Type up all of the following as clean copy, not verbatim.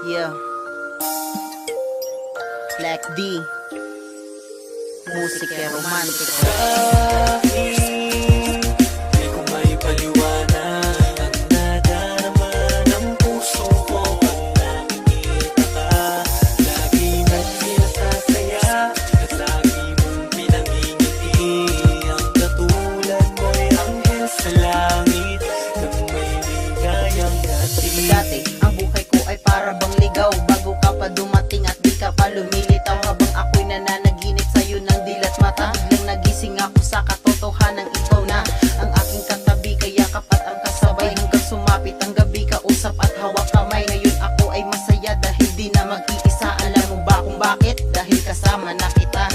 Yeah. Black D. Musika romantiko. Di ko may paliwanag ang nadarama ng puso ko pag nakikita ka. Lagi nagsasasaya at lagi mong pinangingiti. Ang katulad mo'y anghel sa langit ng may ligayang dati. Dati, ang buhay ko ay para bang ligaw. Bago ka pa dumating at di ka pa lumilitaw. Habang ako'y nananaginip sa'yo ng dilat mata, biglang nagising ako sa katotohanan. Ikaw na ang aking katabi, kaya kapat ang kasabay. Hanggang sumapit ang gabi, kausap at hawak kamay. Ngayon ako ay masaya dahil di na mag-iisa. Alam mo ba kung bakit? Dahil kasama na kita.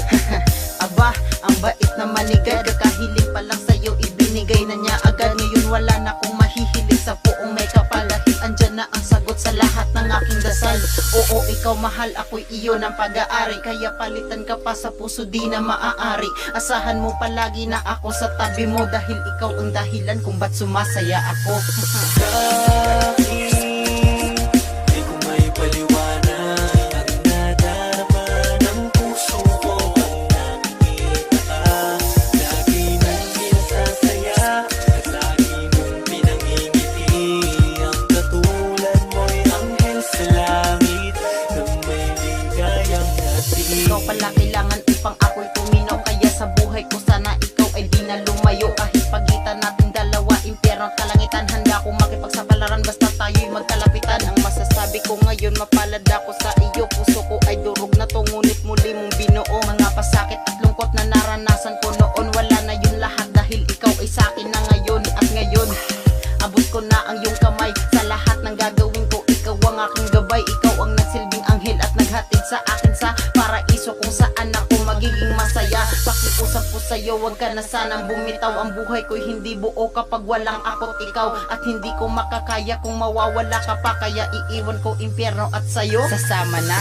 Aba, ang bait na manigad. Kakahiling pa lang sa'yo, ibinigay na niya agad. Ngayon wala na akong mahihilig sa puong may kapal. Dahil andyan na ang sagot sa lahat ng aking dasal. Oo, ikaw mahal, ako'y iyon ang pag-aari. Kaya palitan ka pa sa puso, di na maaari. Asahan mo palagi na ako sa tabi mo. Dahil ikaw ang dahilan kung ba't sumasaya ako. Di ko may paliwanag ang nadarama ng puso ko pag nakikita ka. Lagi nang sinasasaya at lagi mong pinangingiti. Ang katulad mo'y anghel sa langit ng may ligayang dati. Ikaw pala kailangan upang ako'y tuminaw. Kaya sa buhay ko sana ikaw ay di na lumayo. Kahit pagitan natin dalawa, impyerno at kalangitan. Handa akong makipagsapalaran basta tayo'y magkalapitan. Ang masasabi ko ngayon, mapalad ako sa iyo. Puso ko ay durog na to, ngunit muli mong binuo. Mga pasakit at lungkot na naranasan ko noon, wala na yun lahat dahil ikaw ay sa'kin na ngayon. At ngayon, abot ko na ang iyong kamay. Sa lahat ng gagawin ko, ikaw ang aking gabay. Ikaw ang nagsilbing anghel at naghatid sa akin sa paraiso kung saan ako magiging masaya. Pakiusap ko sa'yo, huwag ka na sanang bumitaw. Ang buhay ko'y hindi buo kapag walang ako't ikaw. At hindi ko makakaya kung mawawala ka pa. Kaya iiwan ko impyerno at sa'yo sasama na.